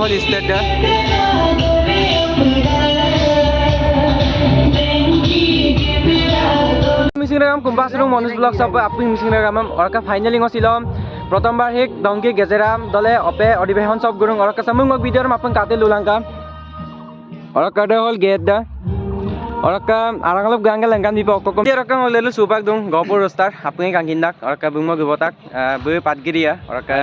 hol state da Mising রাম কুম্বাসরু মনুজ ব্লগ সব আপনি মিসিং রাম অরকা ফাইনালি ngosilam প্রথমবার হেক দংকি গেজেরাম দলে অপে অধিবেশন সব গুরুং অরকা সামুং ভিডিওর মাপন কাতে লুলাঙ্কা অরকা দে হল গেট da অরকা আরাংলব গাঙ্গা লাঙ্গান দিপ অককম অরকা হলেলু সুপাক দং গপুর রস্তার আপনি গাঙ্গিনদাক অরকা বুংমো গবতাক বৈ পাটগিরিয়া অরকা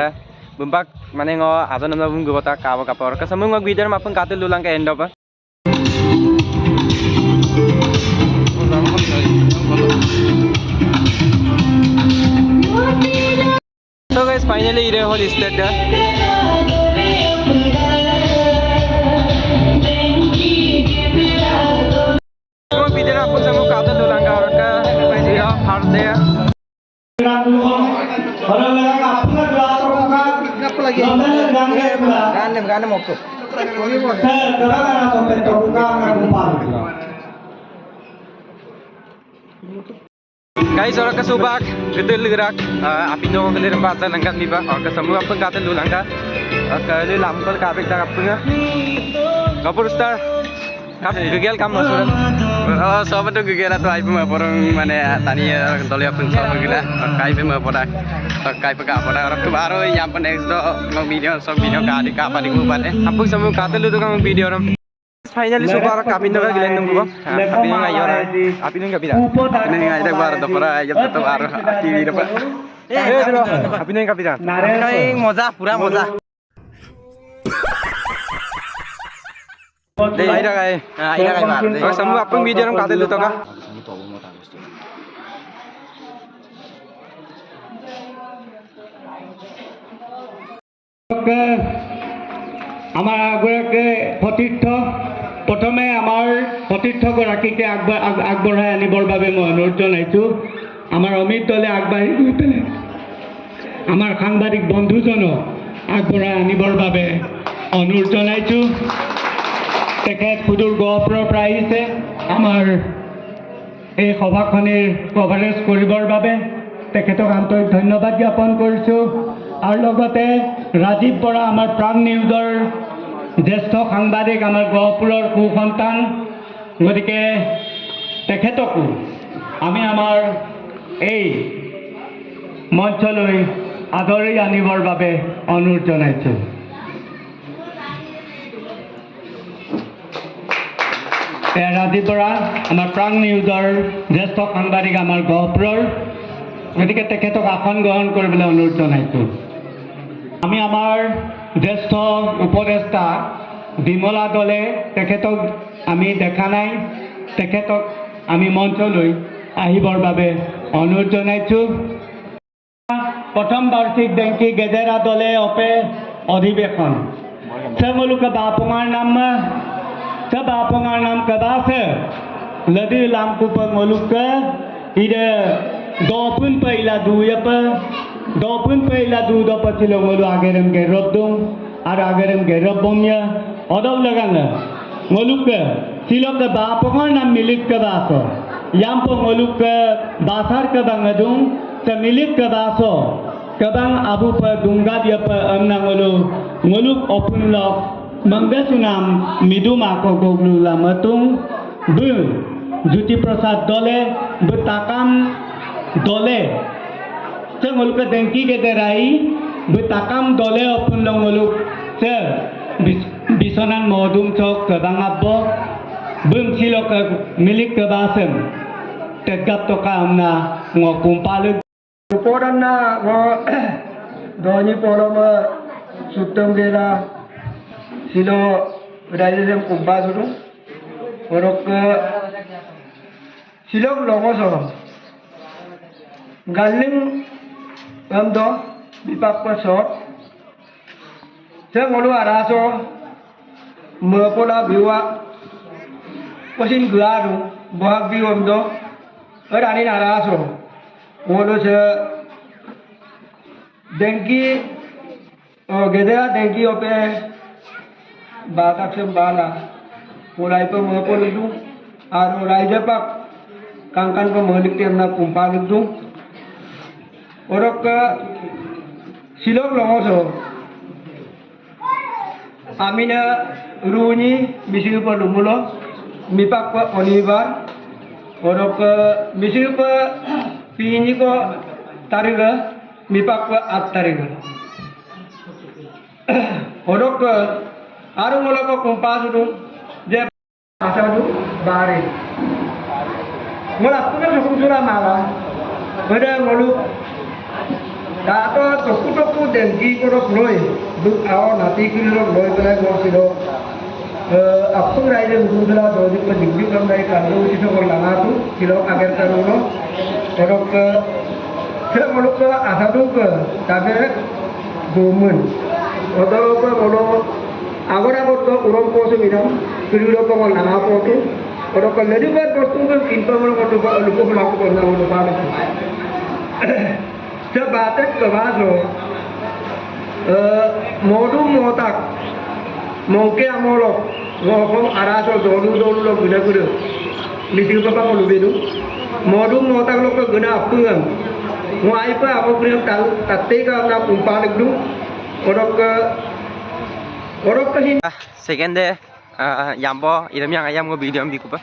বুম্বাক মানে ng আজন নাম বুং গবতাক কাব কাপ অরকা সামুং ভিডিওর মাপন কাতে লুলাঙ্কা end of So guys, finally ire hol state da video na apun samu kata dulanga orka ya har de गाने मोको guys orka subak gedel gerak apindo gelir baca langkat niba orka samu apun kata dulanga orka le lamkol kabek tak apunga gapur star kap gegel kam masuran sobat tu gegel atau ai pema porong mane tani dole apun sobat gila kai pema podak kai peka podak orang tu baru yang pen next do ngom video sok video ka di kapa di kubat apun samu kata lu tu kang video ram finally sobar kapin do gila nunggu ba apin ngayor apin enggak bisa ini ngai tak bar do para ayat tu baru tv dapat apin enggak bisa kai moza pura moza Ira kai bar. Kalau samu apung video ram kate lu to ka. আমার আগকে সতীৰ্থ প্ৰথমে আমাৰ সতীৰ্থ গৰাকীকে আগবঢ়াই আনিবৰ বাবে মই অনুৰোধ জনাইছোঁ আমাৰ অমিত দলে আগবাঢ়ি গৈ পেলাই আমাৰ সাংবাদিক বন্ধুজনক আগবঢ়াই আনিবৰ বাবে অনুৰোধ জনাইছোঁ তেখেত সুদূৰ গহপুৰৰ পৰা আহিছে আমাৰ এই সভাখনিৰ কভাৰেজ কৰিবৰ বাবে তেখেতক আন্তৰিক ধন্যবাদ জ্ঞাপন কৰিছোঁ আৰু লগতে ৰাজীৱ বৰা আমাৰ প্ৰাণ নিউজৰ জ্যেষ্ঠ সাংবাদিক আমাৰ গহপুৰৰ সুসন্তান গতিকে তেখেতকো আমি আমাৰ এই মঞ্চলৈ আদৰি আনিবৰ বাবে অনুৰোধ জনাইছোঁ ৰাজীৱ বৰা আমাৰ প্ৰাণ নিউজৰ জ্যেষ্ঠ সাংবাদিক আমাৰ গহপুৰৰ গতিকে তেখেতক আসন গ্ৰহণ কৰিবলৈ অনুৰোধ জনাইছোঁ আমি আমাৰ জ্যেষ্ঠ উপদেষ্টা বিমলা দলে তেখেতক আমি দেখা নাই তেখেতক আমি মঞ্চলৈ আহিবৰ বাবে অনুৰোধ জনাইছোঁ প্ৰথম বাৰ্ষিক ডেংকি গেজেৰা দলে অপে অধিৱেশন তেওঁলোকে বাপুঙাৰ নাম Sebapungan nam kabase ladi lampu pengolukka ide dopun paila du yapa dopun paila du dapat silong ngolu agerem gerop dong ada agerem gerop bomnya odol laganga ngolukka silong ke bapungan nam milik kabase yang pengolukka basar kabangadung semilik kabase kabang abu pa dungga dia pa amna ngoluk opun lok Manggasunam miduma ko goglu lamatung bu Juti Prasad dole betakam dole cengoluk ke dengki ke derai betakam dole opun longoluk se bisonan modum cok ke bangabbo bum silo ke milik ke basem tegap toka amna ngokumpalu Poranna ngo doni poloma sutam gela silo rajasem kumbasuru orok silok longoso galing amdo bipappa sot sengolu araso mepola biwa posin guaru bohag biwamdo erani araso ngolu se dengki gedera dengki ope batak sembala mulai pemepol itu aru raja pak kangkan pemelik tiamna kumpal itu orok ke silok longoso amina runi misi pa lumulo mipak pa onibar orok misi pa pini ko tariga mipak pa at tariga orok arung mula ko kumpas dulu je asa dulu bare mula punya suku sura malah pada mulu dato toku dengki korok loy duk awal nanti kilo loy kena gor silo apung raja gudula dodi ko digbi kam dai kando sito ko langa tu kilo agar taruno korok se mulu ko asadu ko tabe gomun odo ko mulu agora ko urom ko se midam kilo ko langa ko tu korok ledi bar ko tu ko kinto mulu ko ko luko ko na mulu pa sebatas kebaso modum motak mungkin amolok ngomong araso dolu lo guna guna misi apa mau bedu modum motak lo ke guna apung ngai pa apa punya tal tatte ka na umpan gdu orok ke hin second day yambo iram yang ayam ngo video ambi ko pa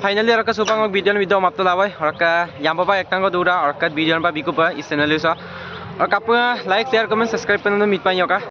finally orka subang video map to lawai orka yamba pa ekang ko dura orka video pa biku pa is channel sa orka pa like share comment subscribe pa no mit pa yoka